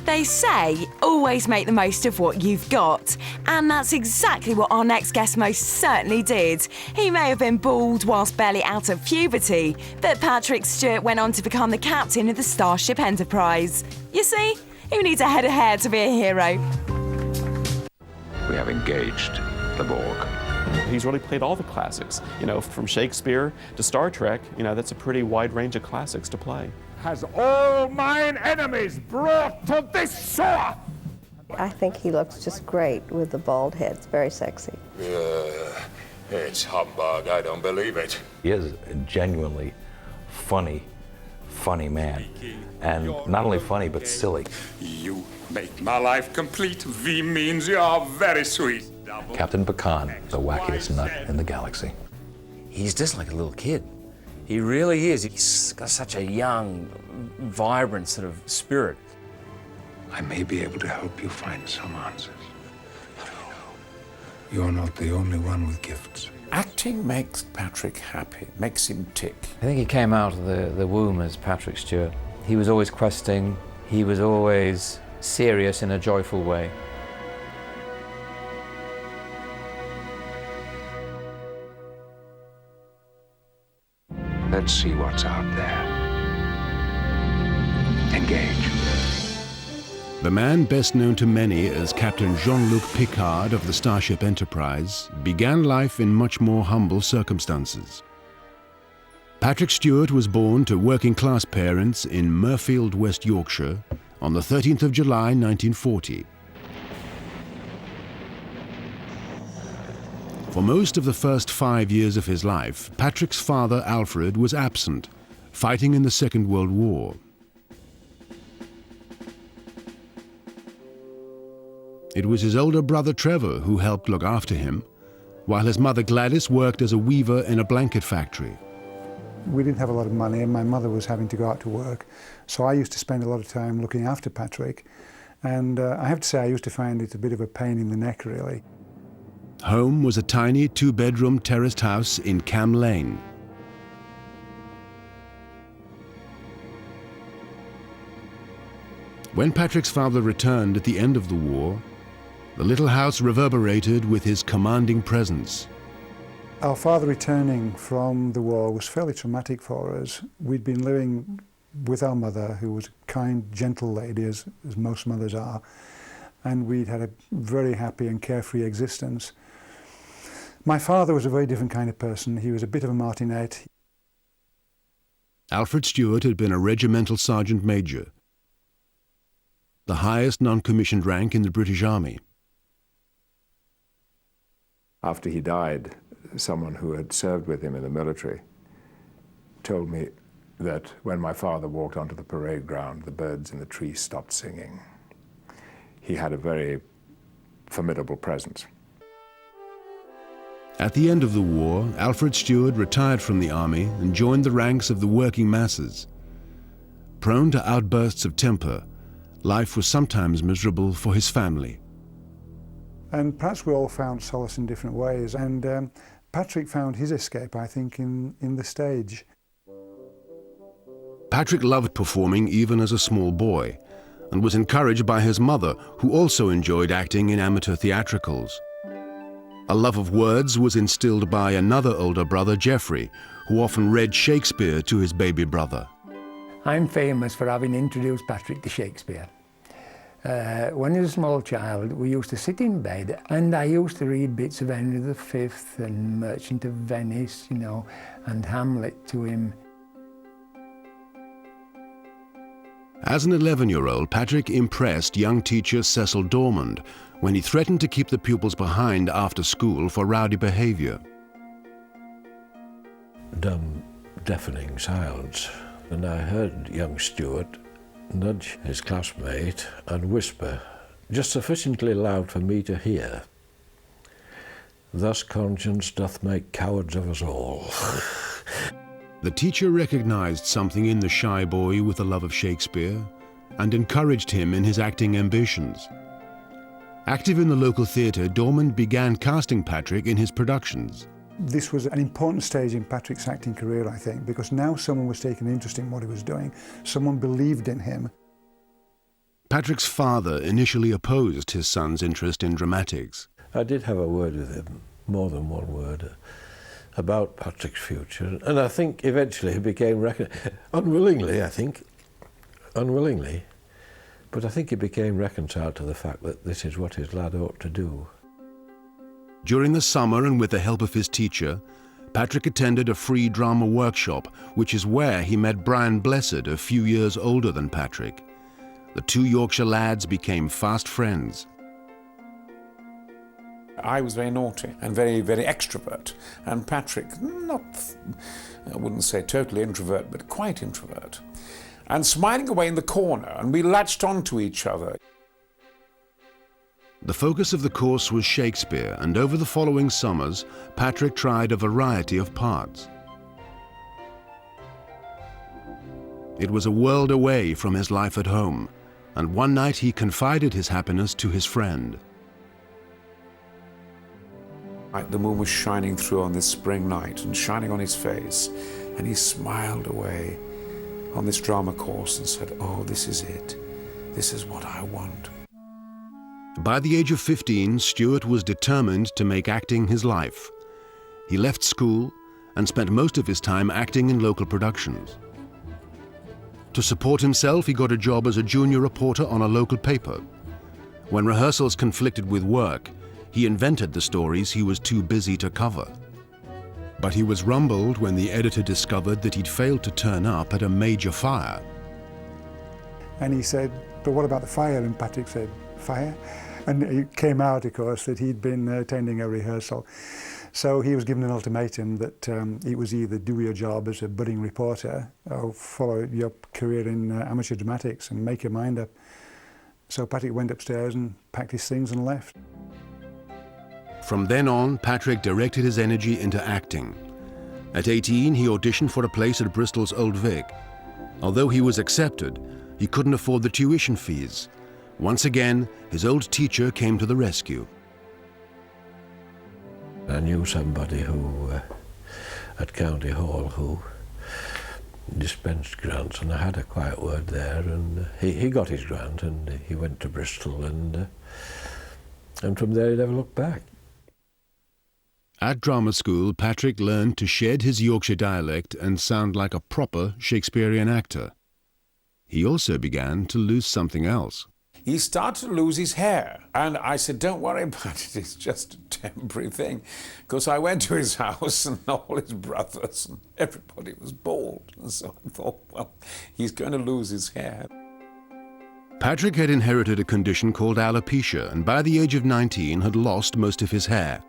They say always make the most of what you've got, and that's exactly what our next guest most certainly did. He may have been bald whilst barely out of puberty, but Patrick Stewart went on to become the captain of the Starship Enterprise. You see, who needs a head of hair to be a hero? We have engaged the Borg. He's really played all the classics, you know, from Shakespeare to Star Trek. You know, that's a pretty wide range of classics to play. Has all mine enemies brought to this shore? I think he looks just great with the bald head. It's very sexy. It's humbug. I don't believe it. He is a genuinely funny man. And not only funny, but silly. You make my life complete. V means you're very sweet. Captain Pecan, the wackiest nut in the galaxy. He's just like a little kid. He really is. He's got such a young, vibrant sort of spirit. I may be able to help you find some answers. But you're not the only one with gifts. Acting makes Patrick happy, makes him tick. I think he came out of the womb as Patrick Stewart. He was always questing. He was always serious in a joyful way. Let's see what's out there. Engage. The man best known to many as Captain Jean-Luc Picard of the Starship Enterprise began life in much more humble circumstances. Patrick Stewart was born to working-class parents in Mirfield, West Yorkshire, on the 13th of July, 1940. For most of the first 5 years of his life, Patrick's father, Alfred, was absent, fighting in the Second World War. It was his older brother, Trevor, who helped look after him, while his mother, Gladys, worked as a weaver in a blanket factory. We didn't have a lot of money, and my mother was having to go out to work, so I used to spend a lot of time looking after Patrick, and I have to say I used to find it a bit of a pain in the neck, really. Home was a tiny two-bedroom terraced house in Cam Lane. When Patrick's father returned at the end of the war, the little house reverberated with his commanding presence. Our father returning from the war was fairly traumatic for us. We'd been living with our mother, who was a kind, gentle lady, as most mothers are, and we'd had a very happy and carefree existence. My father was a very different kind of person. He was a bit of a martinet. Alfred Stewart had been a regimental sergeant major, the highest non-commissioned rank in the British Army. After he died, someone who had served with him in the military told me that when my father walked onto the parade ground, the birds in the trees stopped singing. He had a very formidable presence. At the end of the war, Alfred Stewart retired from the army and joined the ranks of the working masses. Prone to outbursts of temper, life was sometimes miserable for his family. And perhaps we all found solace in different ways, and Patrick found his escape, I think, in the stage. Patrick loved performing even as a small boy, and was encouraged by his mother, who also enjoyed acting in amateur theatricals. A love of words was instilled by another older brother, Geoffrey, who often read Shakespeare to his baby brother. I'm famous for having introduced Patrick to Shakespeare. When he was a small child, we used to sit in bed, and I used to read bits of Henry V and Merchant of Venice, you know, and Hamlet to him. As an 11-year-old, Patrick impressed young teacher Cecil Dormond when he threatened to keep the pupils behind after school for rowdy behavior. Dumb, deafening silence, and I heard young Stewart nudge his classmate and whisper, just sufficiently loud for me to hear, "Thus conscience doth make cowards of us all." The teacher recognized something in the shy boy with a love of Shakespeare and encouraged him in his acting ambitions. Active in the local theatre, Dormond began casting Patrick in his productions. This was an important stage in Patrick's acting career, I think, because now someone was taking an interest in what he was doing. Someone believed in him. Patrick's father initially opposed his son's interest in dramatics. I did have a word with him, more than one word, about Patrick's future, and I think eventually he became unwillingly, but I think he became reconciled to the fact that this is what his lad ought to do. During the summer, and with the help of his teacher, Patrick attended a free drama workshop, which is where he met Brian Blessed, a few years older than Patrick. The two Yorkshire lads became fast friends. I was very naughty and very, very extrovert, and Patrick, I wouldn't say totally introvert, but quite introvert. And smiling away in the corner, and we latched onto each other. The focus of the course was Shakespeare, and over the following summers, Patrick tried a variety of parts. It was a world away from his life at home, and one night he confided his happiness to his friend. The moon was shining through on this spring night and shining on his face, and he smiled away on this drama course and said, "Oh, this is it. This is what I want." By the age of 15, Stewart was determined to make acting his life. He left school and spent most of his time acting in local productions. To support himself, he got a job as a junior reporter on a local paper. When rehearsals conflicted with work, he invented the stories he was too busy to cover. But he was rumbled when the editor discovered that he'd failed to turn up at a major fire. And he said, "But what about the fire?" And Patrick said, "Fire?" And it came out, of course, that he'd been attending a rehearsal. So he was given an ultimatum that it was either do your job as a budding reporter or follow your career in amateur dramatics and make your mind up. So Patrick went upstairs and packed his things and left. From then on, Patrick directed his energy into acting. At 18, he auditioned for a place at Bristol's Old Vic. Although he was accepted, he couldn't afford the tuition fees. Once again, his old teacher came to the rescue. I knew somebody who, at County Hall, who dispensed grants, and I had a quiet word there, and he got his grant, and he went to Bristol, and from there he never looked back. At drama school, Patrick learned to shed his Yorkshire dialect and sound like a proper Shakespearean actor. He also began to lose something else. He started to lose his hair. And I said, "Don't worry about it, it's just a temporary thing." Because I went to his house and all his brothers and everybody was bald. And so I thought, well, he's going to lose his hair. Patrick had inherited a condition called alopecia, and by the age of 19 had lost most of his hair.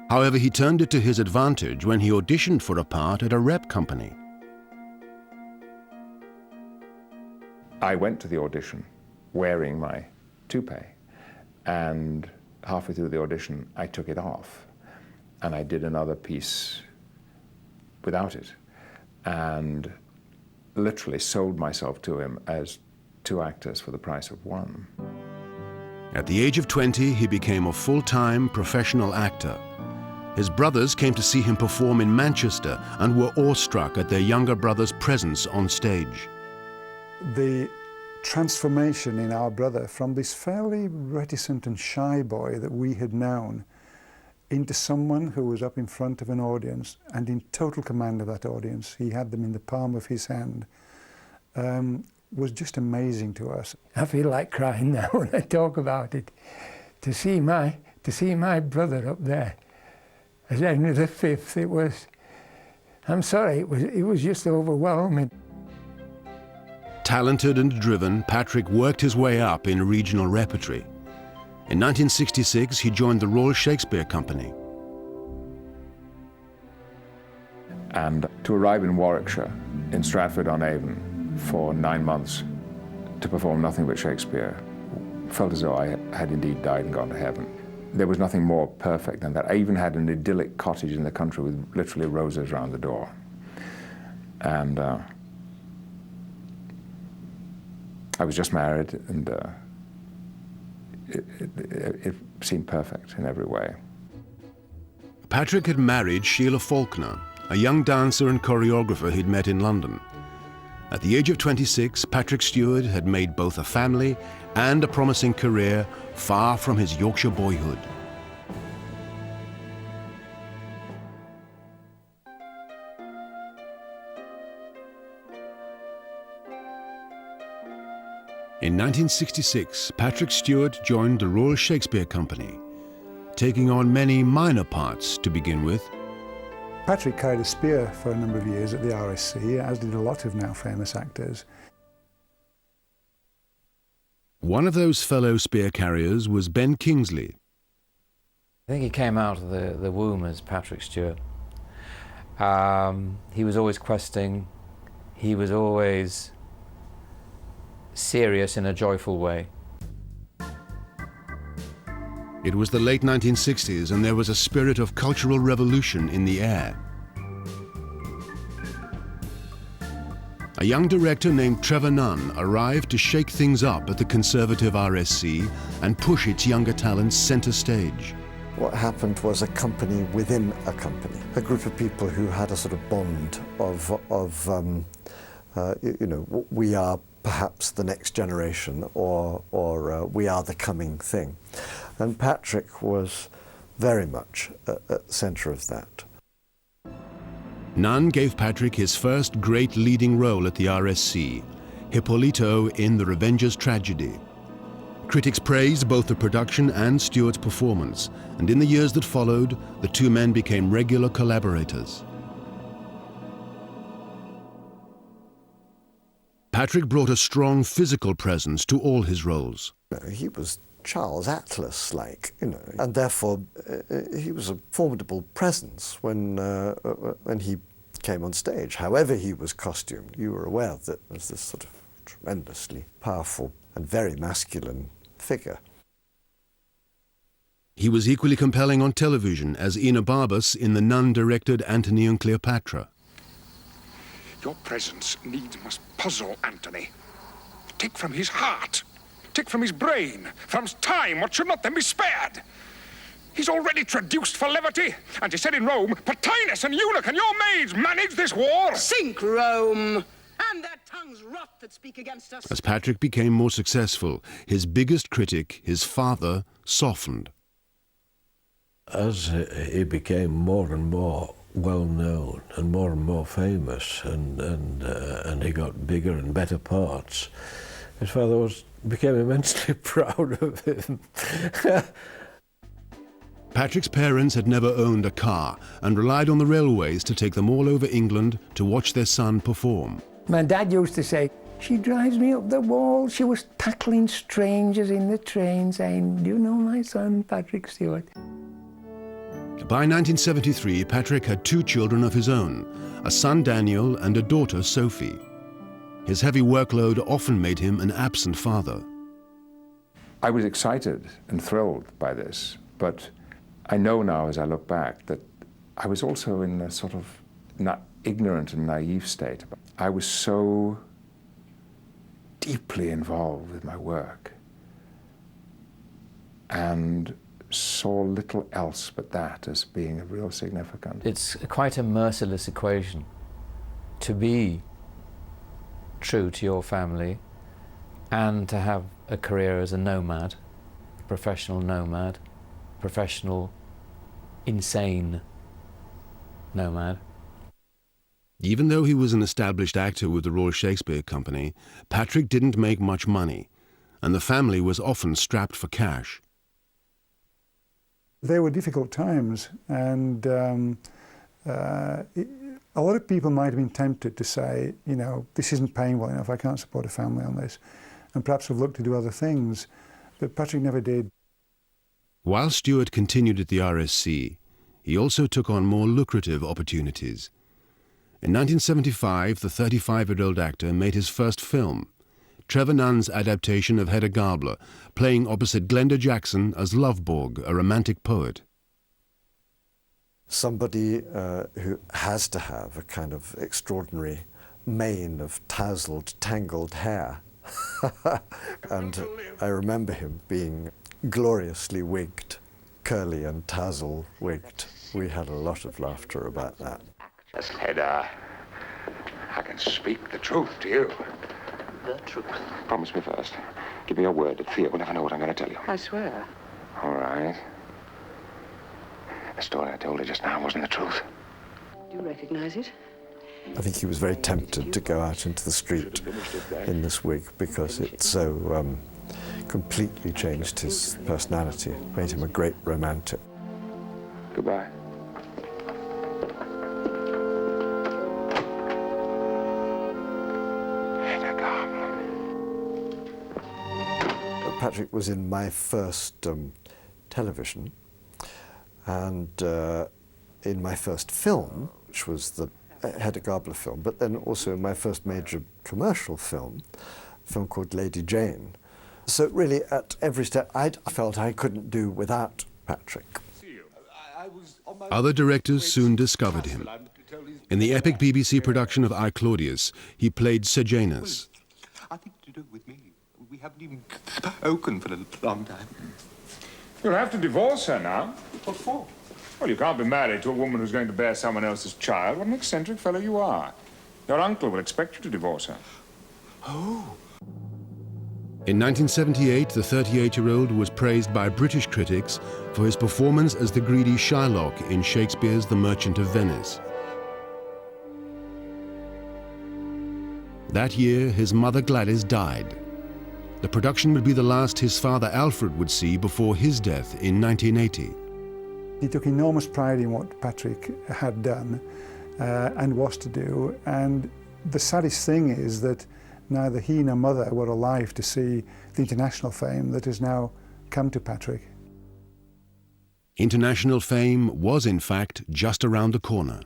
However, he turned it to his advantage when he auditioned for a part at a rep company. I went to the audition wearing my toupee, and halfway through the audition I took it off and I did another piece without it and literally sold myself to him as two actors for the price of one. At the age of 20, he became a full-time professional actor. His brothers came to see him perform in Manchester and were awestruck at their younger brother's presence on stage. The transformation in our brother from this fairly reticent and shy boy that we had known into someone who was up in front of an audience and in total command of that audience, he had them in the palm of his hand, was just amazing to us. I feel like crying now when I talk about it. To see my brother up there as Henry V, it was, I'm sorry, it was just overwhelming. Talented and driven, Patrick worked his way up in regional repertory. In 1966, he joined the Royal Shakespeare Company. And to arrive in Warwickshire, in Stratford-on-Avon, for 9 months to perform nothing but Shakespeare, felt as though I had indeed died and gone to heaven. There was nothing more perfect than that. I even had an idyllic cottage in the country with literally roses around the door. And I was just married, and it seemed perfect in every way. Patrick had married Sheila Faulkner, a young dancer and choreographer he'd met in London. At the age of 26, Patrick Stewart had made both a family and a promising career far from his Yorkshire boyhood. In 1966, Patrick Stewart joined the Royal Shakespeare Company, taking on many minor parts to begin with. Patrick carried a spear for a number of years at the RSC, as did a lot of now famous actors. One of those fellow spear carriers was Ben Kingsley. I think he came out of the womb as Patrick Stewart. He was always questing, he was always serious in a joyful way. It was the late 1960s and there was a spirit of cultural revolution in the air. A young director named Trevor Nunn arrived to shake things up at the conservative RSC and push its younger talents center stage. What happened was a company within a company, a group of people who had a sort of bond of we are perhaps the next generation, or we are the coming thing. And Patrick was very much at the centre of that. Nunn gave Patrick his first great leading role at the RSC, Hippolito in The Revenger's Tragedy. Critics praised both the production and Stewart's performance, and in the years that followed, the two men became regular collaborators. Patrick brought a strong physical presence to all his roles. He was Charles Atlas-like, and therefore he was a formidable presence when he came on stage. However he was costumed, you were aware that there was this sort of tremendously powerful and very masculine figure. He was equally compelling on television as Enobarbus in the Nunn-directed Antony and Cleopatra. Your presence needs must puzzle Antony. Take from his heart, take from his brain, from his time what should not then be spared. He's already traduced for levity, and he said in Rome, Patinus and Eunuch and your maids manage this war. Sink Rome, and their tongues rot that speak against us. As Patrick became more successful, his biggest critic, his father, softened. As he became more and more well-known and more famous, and he got bigger and better parts, his father became immensely proud of him. Patrick's parents had never owned a car and relied on the railways to take them all over England to watch their son perform. My dad used to say, she drives me up the wall. She was tackling strangers in the train saying, do you know my son, Patrick Stewart? By 1973, Patrick had two children of his own, a son Daniel and a daughter Sophie. His heavy workload often made him an absent father. I was excited and thrilled by this, but I know now as I look back that I was also in a sort of ignorant and naive state. I was so deeply involved with my work and saw little else but that as being of real significance. It's quite a merciless equation to be true to your family and to have a career as a nomad, professional insane nomad. Even though he was an established actor with the Royal Shakespeare Company, Patrick didn't make much money, and the family was often strapped for cash. They were difficult times, and a lot of people might have been tempted to say, this isn't paying well enough, I can't support a family on this, and perhaps have looked to do other things, but Patrick never did. While Stewart continued at the RSC, he also took on more lucrative opportunities. In 1975, the 35-year-old actor made his first film, Trevor Nunn's adaptation of Hedda Gabler, playing opposite Glenda Jackson as Loveborg, a romantic poet. Somebody who has to have a kind of extraordinary mane of tousled, tangled hair. And I remember him being gloriously wigged, curly and tassel wigged. We had a lot of laughter about that. Hedda, I can can speak the truth to you. The truth. Promise me first. Give me your word that Theo will never know what I'm going to tell you. I swear. All right. The story I told her just now wasn't the truth. Do you recognize it? I think he was very tempted to go out into the street in this wig because it so completely changed his personality, made him a great romantic. Goodbye. Patrick was in my first television and in my first film, which was the Hedda Gabler film, but then also in my first major commercial film, a film called Lady Jane. So really, at every step, I felt I couldn't do without Patrick. Other directors soon discovered him. In the epic BBC production of I, Claudius, he played Sejanus. Nothing to do with me. We haven't even spoken for a long time. You'll have to divorce her now. What for? Well, you can't be married to a woman who's going to bear someone else's child. What an eccentric fellow you are. Your uncle will expect you to divorce her. Oh. In 1978, the 38-year-old was praised by British critics for his performance as the greedy Shylock in Shakespeare's The Merchant of Venice. That year, his mother Gladys died. The production would be the last his father Alfred would see before his death in 1980. He took enormous pride in what Patrick had done and was to do, and the saddest thing is that neither he nor mother were alive to see the international fame that has now come to Patrick. International fame was, in fact, just around the corner.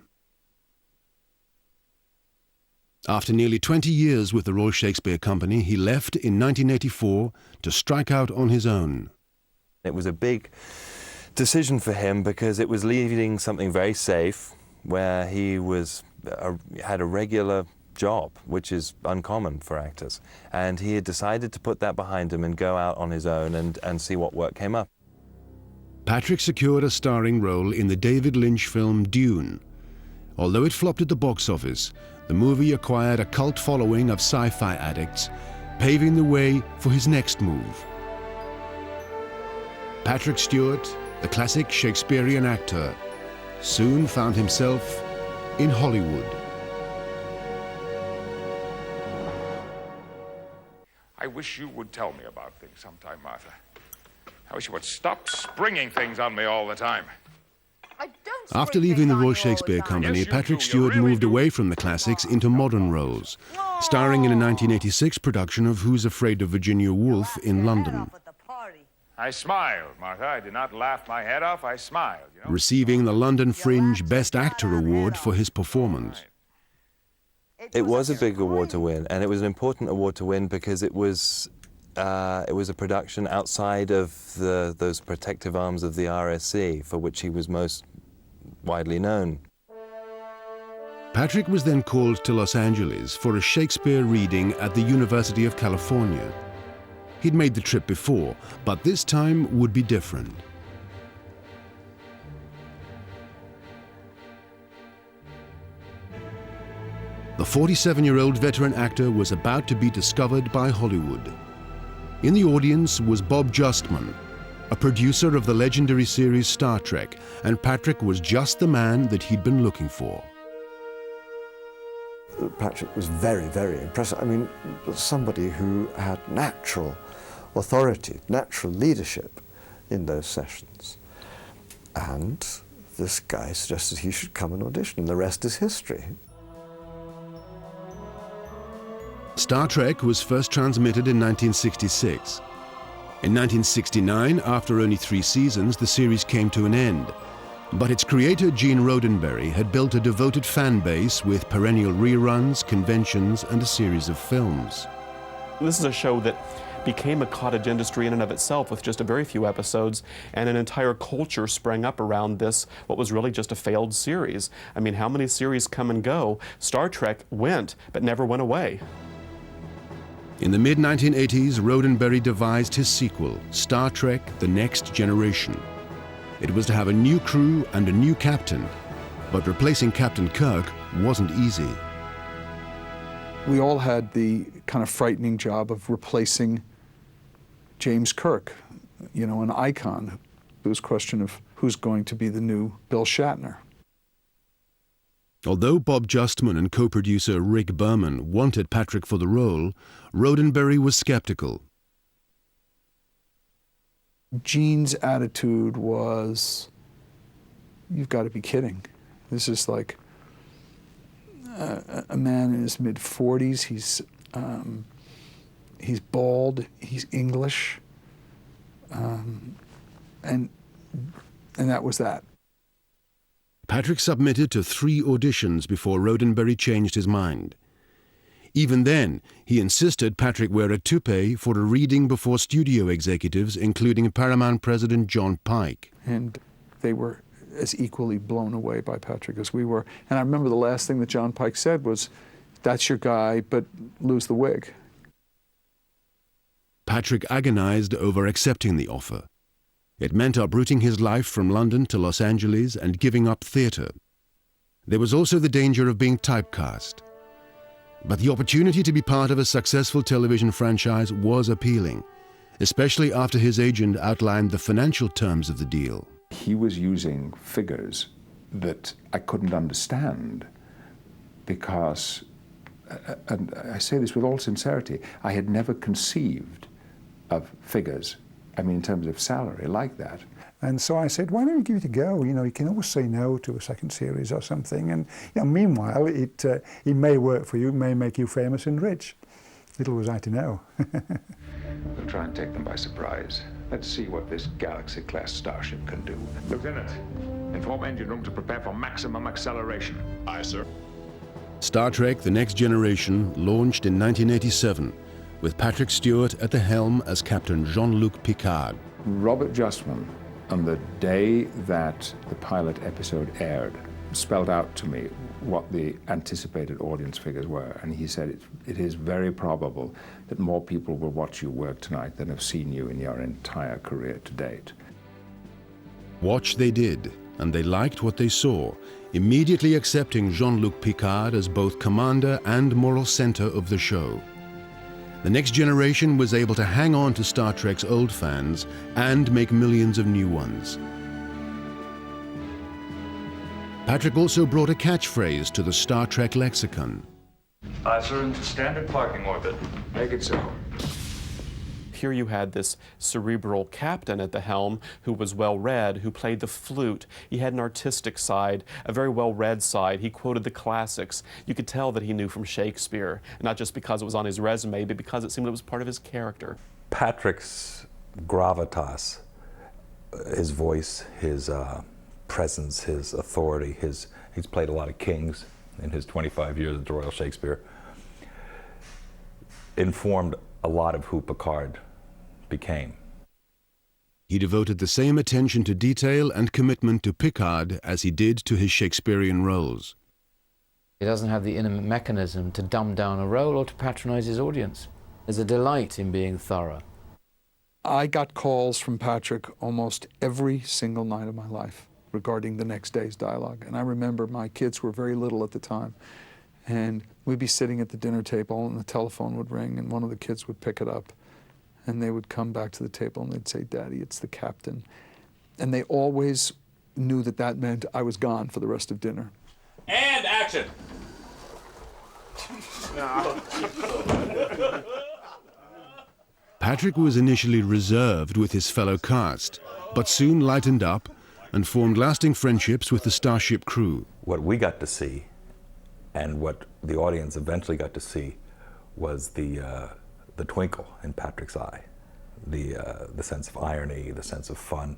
After nearly 20 years with the Royal Shakespeare Company, he left in 1984 to strike out on his own. It was a big decision for him because it was leaving something very safe where he had a regular job, which is uncommon for actors. And he had decided to put that behind him and go out on his own and see what work came up. Patrick secured a starring role in the David Lynch film Dune. Although it flopped at the box office, the movie acquired a cult following of sci-fi addicts, paving the way for his next move. Patrick Stewart, the classic Shakespearean actor, soon found himself in Hollywood. I wish you would tell me about things sometime, Martha. I wish you would stop springing things on me all the time. After leaving the Royal Shakespeare Company, Patrick Stewart moved away from the classics into modern roles, starring in a 1986 production of Who's Afraid of Virginia Woolf in London. I smiled, Martha. I did not laugh my head off. I smiled, you know. Receiving the London Fringe Best Actor Award for his performance. It was a big award to win, and it was an important award to win because it was a production outside of those protective arms of the RSC, for which he was most widely known. Patrick was then called to Los Angeles for a Shakespeare reading at the University of California. He'd made the trip before, but this time would be different. The 47-year-old veteran actor was about to be discovered by Hollywood. In the audience was Bob Justman, a producer of the legendary series Star Trek, and Patrick was just the man that he'd been looking for. Patrick was very, very impressive. I mean, somebody who had natural authority, natural leadership in those sessions. And this guy suggested he should come and audition, and the rest is history. Star Trek was first transmitted in 1966. In 1969, after only 3 seasons, the series came to an end. But its creator, Gene Roddenberry, had built a devoted fan base with perennial reruns, conventions, and a series of films. This is a show that became a cottage industry in and of itself with just a very few episodes, and an entire culture sprang up around this, what was really just a failed series. I mean, how many series come and go? Star Trek went, but never went away. In the mid-1980s, Roddenberry devised his sequel, Star Trek: The Next Generation. It was to have a new crew and a new captain, but replacing Captain Kirk wasn't easy. We all had the kind of frightening job of replacing James Kirk, you know, an icon. It was a question of who's going to be the new Bill Shatner. Although Bob Justman and co-producer Rick Berman wanted Patrick for the role, Roddenberry was skeptical. Gene's attitude was, you've got to be kidding. This is like a man in his mid-40s. He's bald, he's English, and that was that. Patrick submitted to 3 auditions before Roddenberry changed his mind. Even then, he insisted Patrick wear a toupee for a reading before studio executives, including Paramount president John Pike. And they were as equally blown away by Patrick as we were. And I remember the last thing that John Pike said was, "That's your guy, but lose the wig." Patrick agonized over accepting the offer. It meant uprooting his life from London to Los Angeles and giving up theatre. There was also the danger of being typecast. But the opportunity to be part of a successful television franchise was appealing, especially after his agent outlined the financial terms of the deal. He was using figures that I couldn't understand because, and I say this with all sincerity, I had never conceived of figures, I mean in terms of salary, like that. And so I said, why don't you give it a go? You know, you can always say no to a second series or something. And you know, meanwhile, it may work for you, it may make you famous and rich. Little was I to know. We'll try and take them by surprise. Let's see what this Galaxy-class starship can do. Lieutenant, inform engine room to prepare for maximum acceleration. Aye, sir. Star Trek: The Next Generation launched in 1987, with Patrick Stewart at the helm as Captain Jean-Luc Picard. Robert Justman, on the day that the pilot episode aired, spelled out to me what the anticipated audience figures were. And he said, it is very probable that more people will watch you work tonight than have seen you in your entire career to date. Watch they did, and they liked what they saw, immediately accepting Jean-Luc Picard as both commander and moral center of the show. The Next Generation was able to hang on to Star Trek's old fans and make millions of new ones. Patrick also brought a catchphrase to the Star Trek lexicon. Aye, sir, into standard parking orbit. Make it so. Here you had this cerebral captain at the helm who was well-read, who played the flute. He had an artistic side, a very well-read side. He quoted the classics. You could tell that he knew from Shakespeare, not just because it was on his resume, but because it seemed it was part of his character. Patrick's gravitas, his voice, his presence, his authority, he's played a lot of kings in his 25 years at the Royal Shakespeare, informed a lot of who Picard became. He devoted the same attention to detail and commitment to Picard as he did to his Shakespearean roles. He doesn't have the inner mechanism to dumb down a role or to patronize his audience. There's a delight in being thorough. I got calls from Patrick almost every single night of my life regarding the next day's dialogue. And I remember my kids were very little at the time. And we'd be sitting at the dinner table and the telephone would ring and one of the kids would pick it up. And they would come back to the table and they'd say, "Daddy, it's the captain." And they always knew that that meant I was gone for the rest of dinner. And action! Patrick was initially reserved with his fellow cast, but soon lightened up and formed lasting friendships with the Starship crew. What we got to see, and what the audience eventually got to see, was the twinkle in Patrick's eye, the sense of irony, the sense of fun,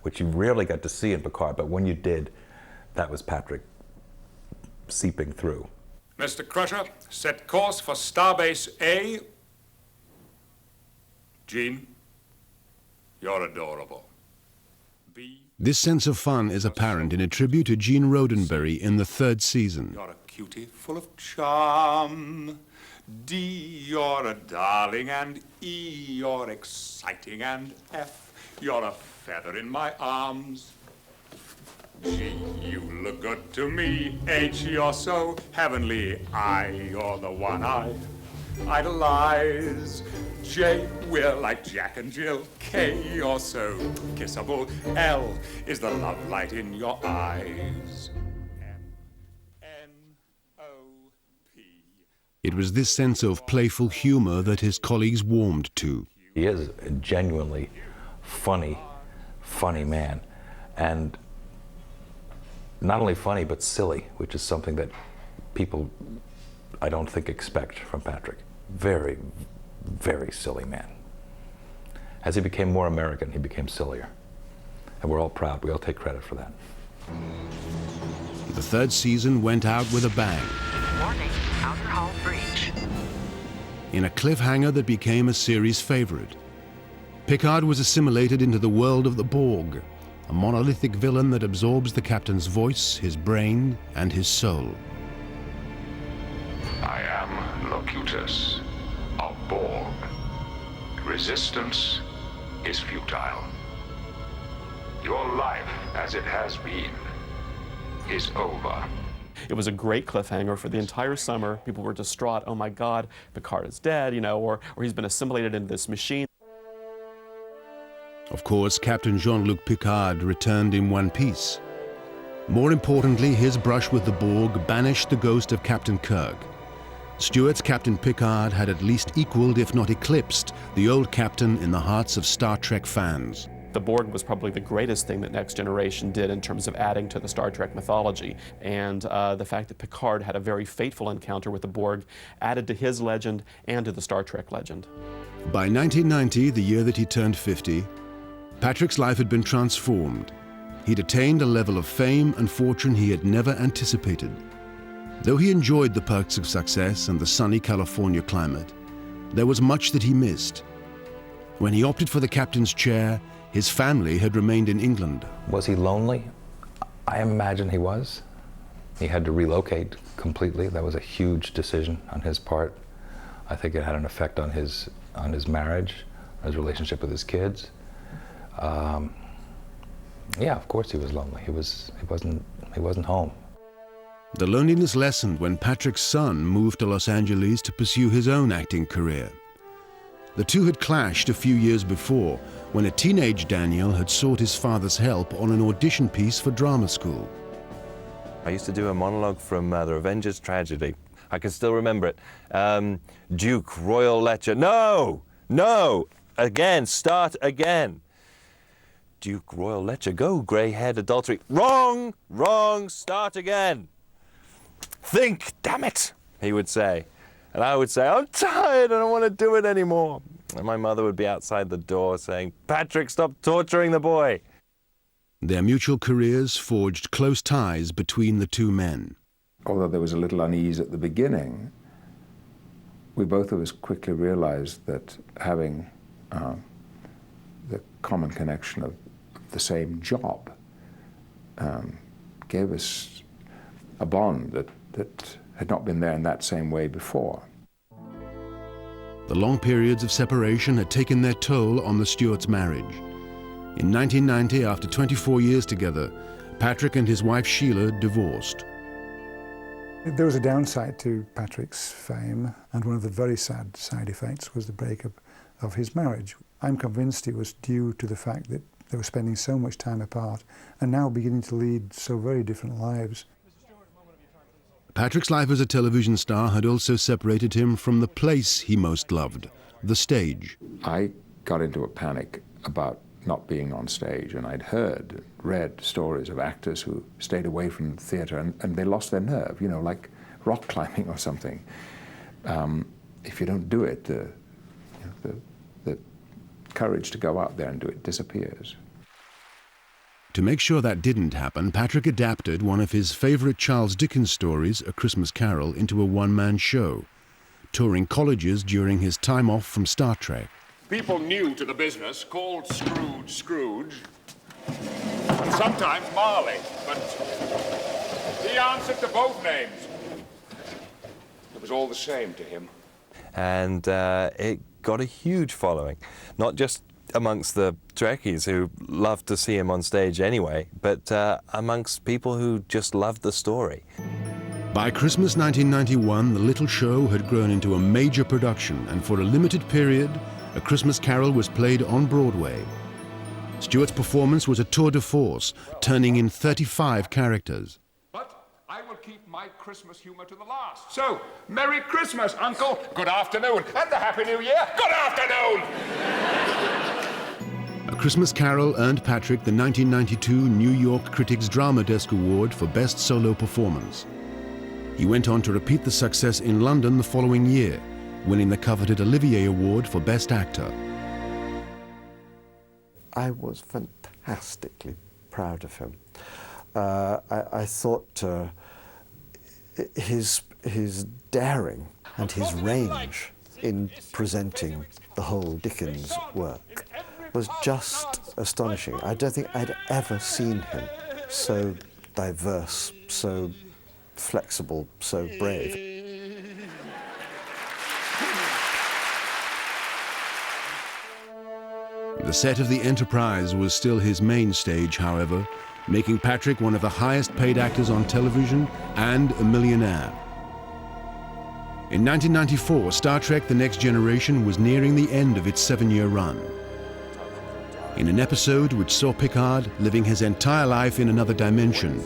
which you rarely got to see in Picard, but when you did, that was Patrick seeping through. Mr. Crusher, set course for Starbase A. Gene, you're adorable. This sense of fun is apparent in a tribute to Gene Roddenberry in the 3rd season. You're a cutie full of charm. D, you're a darling, and E, you're exciting, and F, you're a feather in my arms. G, you look good to me. H, you're so heavenly. I, you're the one I idolize. J, we're like Jack and Jill. K, you're so kissable. L is the love light in your eyes. It was this sense of playful humor that his colleagues warmed to. He is a genuinely funny man. And not only funny, but silly, which is something that people, I don't think, expect from Patrick. Very, very silly man. As he became more American, he became sillier. And we're all proud. We all take credit for that. The third season went out with a bang. Warning, outer hull breach. In a cliffhanger that became a series favorite. Picard was assimilated into the world of the Borg, a monolithic villain that absorbs the captain's voice, his brain, and his soul. I am Locutus, a Borg. Resistance is futile. Your life, as it has been, is over. It was a great cliffhanger for the entire summer. People were distraught. Oh my God, Picard is dead, you know, or he's been assimilated into this machine. Of course, Captain Jean-Luc Picard returned in one piece. More importantly, his brush with the Borg banished the ghost of Captain Kirk. Stewart's Captain Picard had at least equaled, if not eclipsed, the old captain in the hearts of Star Trek fans. The Borg was probably the greatest thing that Next Generation did in terms of adding to the Star Trek mythology. And the fact that Picard had a very fateful encounter with the Borg added to his legend and to the Star Trek legend. By 1990, the year that he turned 50, Patrick's life had been transformed. He'd attained a level of fame and fortune he had never anticipated. Though he enjoyed the perks of success and the sunny California climate, there was much that he missed. When he opted for the captain's chair, his family had remained in England. Was he lonely? I imagine he was. He had to relocate completely. That was a huge decision on his part. I think it had an effect on his marriage, his relationship with his kids. Yeah, of course he was lonely. He wasn't home. The loneliness lessened when Patrick's son moved to Los Angeles to pursue his own acting career. The two had clashed a few years before, when a teenage Daniel had sought his father's help on an audition piece for drama school. I used to do a monologue from The Revenger's Tragedy. I can still remember it. Duke, Royal Lecture. No! Again, start again. Duke, Royal Lecture. Go, grey-haired adultery. Wrong! Start again. Think, damn it, he would say. And I would say, I'm tired, I don't want to do it anymore. And my mother would be outside the door saying, Patrick, stop torturing the boy. Their mutual careers forged close ties between the two men. Although there was a little unease at the beginning, we both of us quickly realized that having the common connection of the same job gave us a bond that had not been there in that same way before. The long periods of separation had taken their toll on the Stewarts' marriage. In 1990, after 24 years together, Patrick and his wife Sheila divorced. There was a downside to Patrick's fame, and one of the very sad side effects was the breakup of his marriage. I'm convinced it was due to the fact that they were spending so much time apart and now beginning to lead so very different lives. Patrick's life as a television star had also separated him from the place he most loved, the stage. I got into a panic about not being on stage, and I'd read stories of actors who stayed away from the theatre and they lost their nerve, you know, like rock climbing or something. If you don't do it, the courage to go out there and do it disappears. To make sure that didn't happen, Patrick adapted one of his favorite Charles Dickens stories, A Christmas Carol, into a one-man show, touring colleges during his time off from Star Trek. People new to the business called Scrooge, and sometimes Marley, but he answered to both names. It was all the same to him. And it got a huge following, not just amongst the Trekkies who loved to see him on stage anyway, but amongst people who just loved the story. By Christmas 1991, the little show had grown into a major production, and for a limited period, A Christmas Carol was played on Broadway. Stewart's performance was a tour de force, turning in 35 characters. I will keep my Christmas humor to the last. So, Merry Christmas, Uncle. Good afternoon. And a Happy New Year. Good afternoon. A Christmas Carol earned Patrick the 1992 New York Critics Drama Desk Award for Best Solo Performance. He went on to repeat the success in London the following year, winning the coveted Olivier Award for Best Actor. I was fantastically proud of him. I thought his daring and his range in presenting the whole Dickens work was just astonishing. I don't think I'd ever seen him so diverse, so flexible, so brave. The set of the Enterprise was still his main stage, however, making Patrick one of the highest paid actors on television and a millionaire. In 1994, Star Trek The Next Generation was nearing the end of its 7-year run. In an episode which saw Picard living his entire life in another dimension,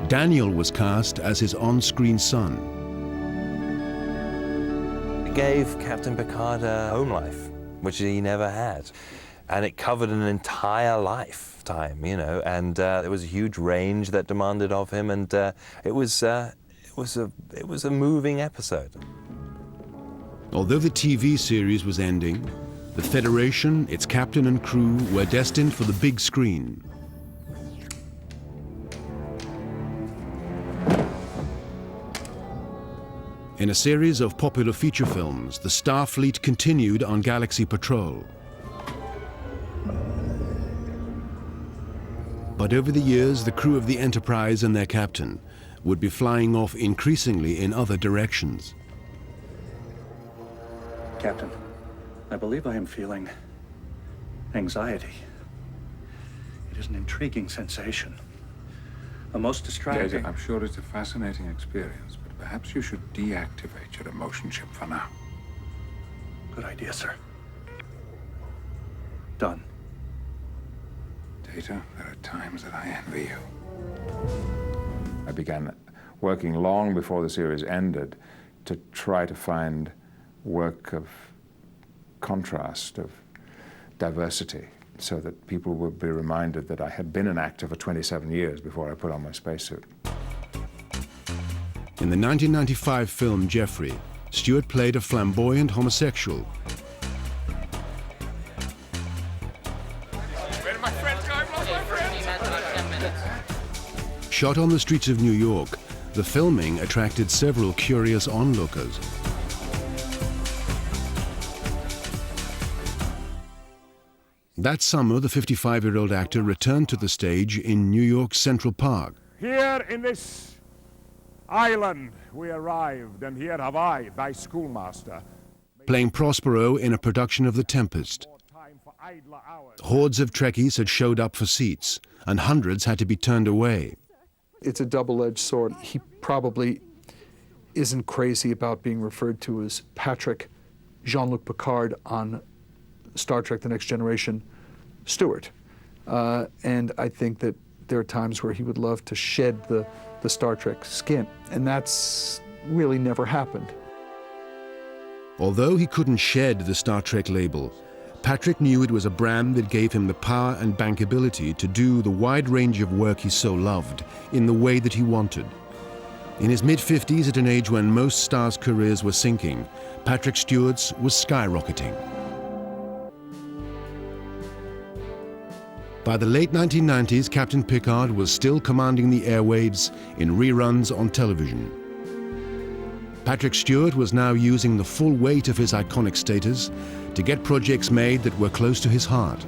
Daniel was cast as his on-screen son. It gave Captain Picard a home life, which he never had. And it covered an entire lifetime, you know, and there was a huge range that demanded of him, and it was a moving episode. Although the TV series was ending, the Federation, its captain and crew were destined for the big screen. In a series of popular feature films, the Starfleet continued on Galaxy Patrol. But over the years, the crew of the Enterprise and their captain would be flying off increasingly in other directions. Captain, I believe I am feeling anxiety. It is an intriguing sensation. A most distracting... I'm sure it's a fascinating experience, but perhaps you should deactivate your emotion chip for now. Good idea, sir. Done. Data, there are times that I envy you. I began working long before the series ended to try to find work of contrast, of diversity, so that people would be reminded that I had been an actor for 27 years before I put on my spacesuit. In the 1995 film Jeffrey, Stewart played a flamboyant homosexual. Shot on the streets of New York, the filming attracted several curious onlookers. That summer, the 55-year-old actor returned to the stage in New York's Central Park. Here in this island we arrived, and here have I, thy schoolmaster, Playing Prospero in a production of The Tempest. Hordes of Trekkies had showed up for seats, and hundreds had to be turned away. It's a double-edged sword. He probably isn't crazy about being referred to as Patrick Jean-Luc Picard on Star Trek The Next Generation, Stewart. And I think that there are times where he would love to shed the Star Trek skin, and that's really never happened. Although he couldn't shed the Star Trek label, Patrick knew it was a brand that gave him the power and bankability to do the wide range of work he so loved in the way that he wanted. In his mid-50s, at an age when most stars' careers were sinking, Patrick Stewart's was skyrocketing. By the late 1990s, Captain Picard was still commanding the airwaves in reruns on television. Patrick Stewart was now using the full weight of his iconic status to get projects made that were close to his heart.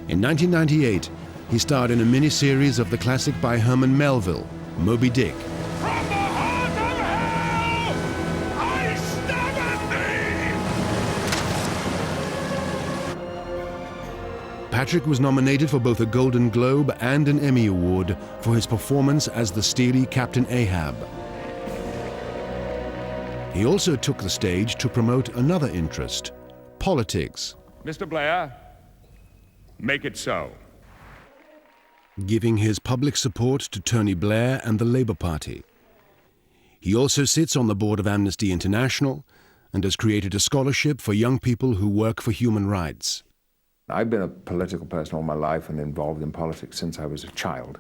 In 1998, he starred in a miniseries of the classic by Herman Melville, Moby Dick. Patrick was nominated for both a Golden Globe and an Emmy Award for his performance as the steely Captain Ahab. He also took the stage to promote another interest, politics. Mr. Blair, make it so. Giving his public support to Tony Blair and the Labour Party. He also sits on the board of Amnesty International and has created a scholarship for young people who work for human rights. I've been a political person all my life and involved in politics since I was a child,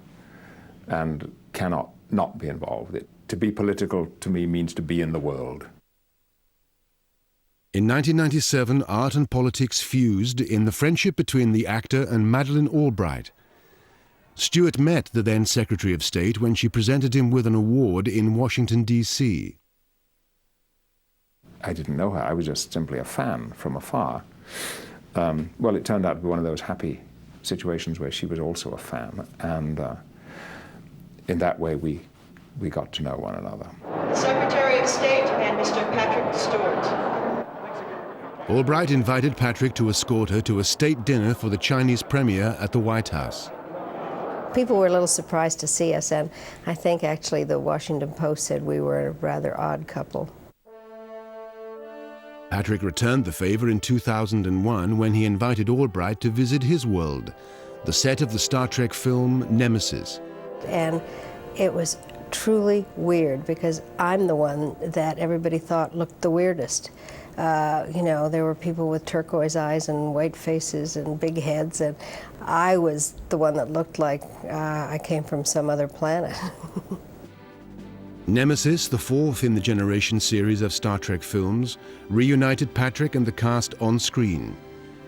and cannot not be involved. To be political, to me, means to be in the world. In 1997, art and politics fused in the friendship between the actor and Madeleine Albright. Stewart met the then Secretary of State when she presented him with an award in Washington, D.C. I didn't know her. I was just simply a fan from afar. Well, it turned out to be one of those happy situations where she was also a fan, and in that way we got to know one another. The Secretary of State and Mr. Patrick Stewart. Albright invited Patrick to escort her to a state dinner for the Chinese premier at the White House. People were a little surprised to see us, and I think actually the Washington Post said we were a rather odd couple. Patrick returned the favor in 2001 when he invited Albright to visit his world, the set of the Star Trek film Nemesis. And it was truly weird because I'm the one that everybody thought looked the weirdest. You know, there were people with turquoise eyes and white faces and big heads, and I was the one that looked like I came from some other planet. Nemesis, the fourth in the Generation series of Star Trek films, reunited Patrick and the cast on screen.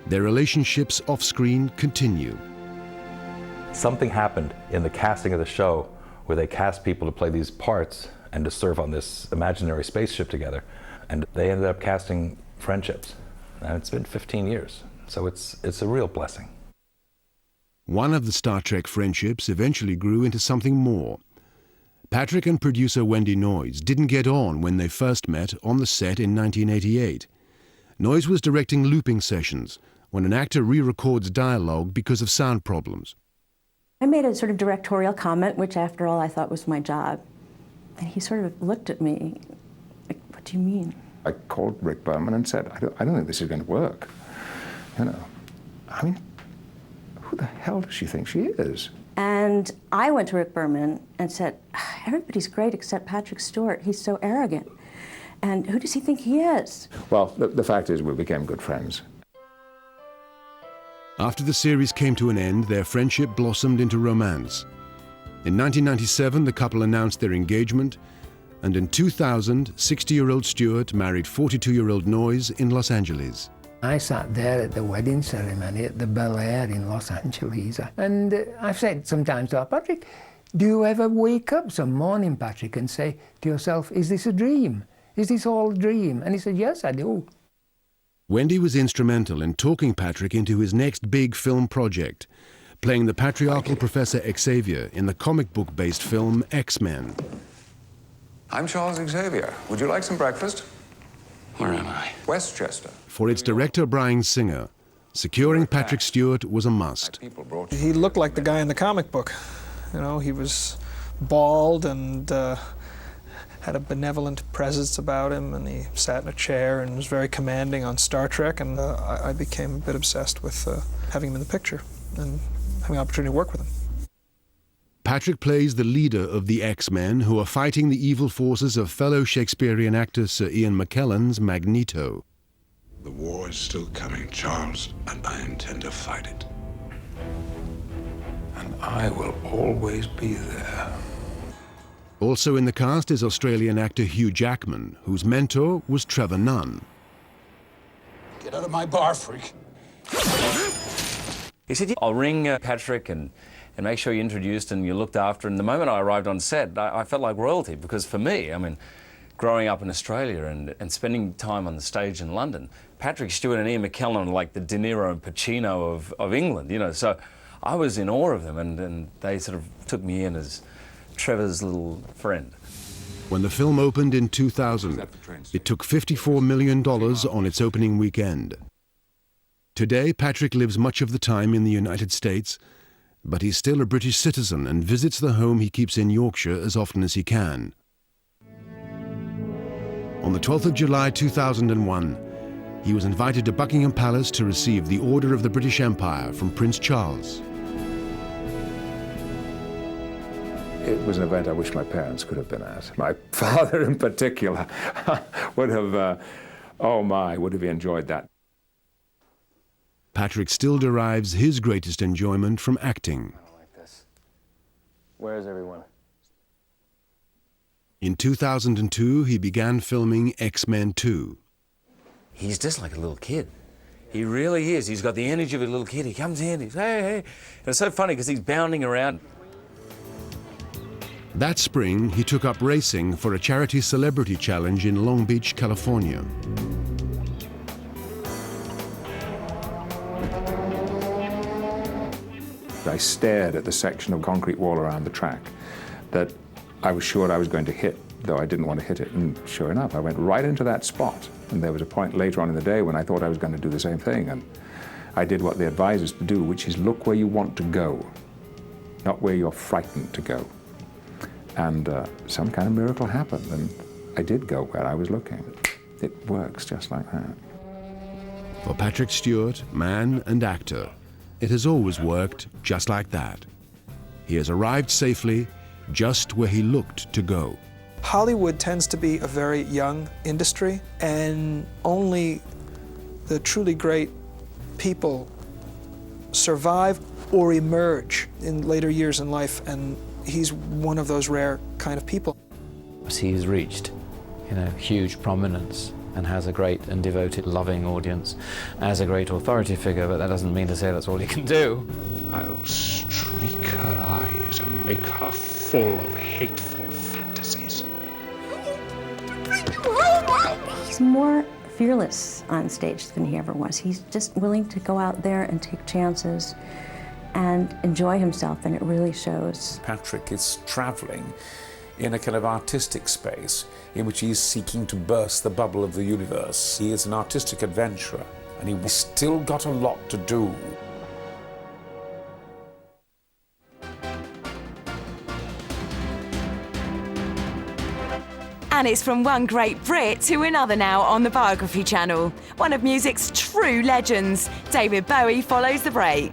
Their relationships off-screen continue. Something happened in the casting of the show where they cast people to play these parts and to serve on this imaginary spaceship together. And they ended up casting friendships. And it's been 15 years, so it's a real blessing. One of the Star Trek friendships eventually grew into something more. Patrick and producer Wendy Noyes didn't get on when they first met on the set in 1988. Noyes was directing looping sessions when an actor re-records dialogue because of sound problems. I made a sort of directorial comment, which after all I thought was my job. And he sort of looked at me, like, what do you mean? I called Rick Berman and said, I don't think this is going to work. You know, I mean, who the hell does she think she is? And I went to Rick Berman and said, everybody's great except Patrick Stewart. He's so arrogant. And who does he think he is? Well, the fact is we became good friends. After the series came to an end, their friendship blossomed into romance. In 1997, the couple announced their engagement, and in 2000, 60-year-old Stewart married 42-year-old Noyes in Los Angeles. I sat there at the wedding ceremony at the Bel Air in Los Angeles, and I've said sometimes to Patrick, do you ever wake up some morning, Patrick, and say to yourself, is this a dream? Is this all a dream? And he said, yes, I do. Wendy was instrumental in talking Patrick into his next big film project, playing the patriarchal Professor Xavier in the comic book-based film X-Men. I'm Charles Xavier. Would you like some breakfast? Where am I? Westchester. For its director, Bryan Singer, securing Patrick Stewart was a must. He looked like the guy in the comic book. You know, he was bald and had a benevolent presence about him, and he sat in a chair and was very commanding on Star Trek, and I became a bit obsessed with having him in the picture and having the opportunity to work with him. Patrick plays the leader of the X-Men who are fighting the evil forces of fellow Shakespearean actor Sir Ian McKellen's Magneto. The war is still coming, Charles, and I intend to fight it. And I will always be there. Also in the cast is Australian actor Hugh Jackman, whose mentor was Trevor Nunn. Get out of my bar, freak. He said, I'll ring Patrick and make sure you're introduced and you're looked after. And the moment I arrived on set, I felt like royalty, because for me, I mean, growing up in Australia and spending time on the stage in London, Patrick Stewart and Ian McKellen are like the De Niro and Pacino of England, you know. So I was in awe of them, and they sort of took me in as Trevor's little friend. When the film opened in 2000, it took $54 million on its opening weekend. Today, Patrick lives much of the time in the United States, but he's still a British citizen and visits the home he keeps in Yorkshire as often as he can. On the 12th of July 2001, he was invited to Buckingham Palace to receive the Order of the British Empire from Prince Charles. It was an event I wish my parents could have been at. My father in particular would have, would have enjoyed that. Patrick still derives his greatest enjoyment from acting. I don't like this. Where is everyone? In 2002, he began filming X-Men 2. He's just like a little kid. He really is. He's got the energy of a little kid. He comes in, he's, hey, hey. And it's so funny because he's bounding around. That spring, he took up racing for a charity celebrity challenge in Long Beach, California. I stared at the section of concrete wall around the track that I was sure I was going to hit, though I didn't want to hit it. And sure enough, I went right into that spot. And there was a point later on in the day when I thought I was going to do the same thing. And I did what they advise us to do, which is look where you want to go, not where you're frightened to go. And some kind of miracle happened, and I did go where I was looking. It works just like that. For Patrick Stewart, man and actor, it has always worked just like that. He has arrived safely just where he looked to go. Hollywood tends to be a very young industry, and only the truly great people survive or emerge in later years in life, and he's one of those rare kind of people. He has reached, huge prominence and has a great and devoted, loving audience as a great authority figure, but that doesn't mean to say that's all he can do. I'll streak her eyes and make her full of hateful fantasies. He's more fearless on stage than he ever was. He's just willing to go out there and take chances and enjoy himself, and it really shows. Patrick is traveling in a kind of artistic space in which he is seeking to burst the bubble of the universe. He is an artistic adventurer, and he's still got a lot to do. And it's from one great Brit to another now on the Biography channel. One of music's true legends, David Bowie, follows the break.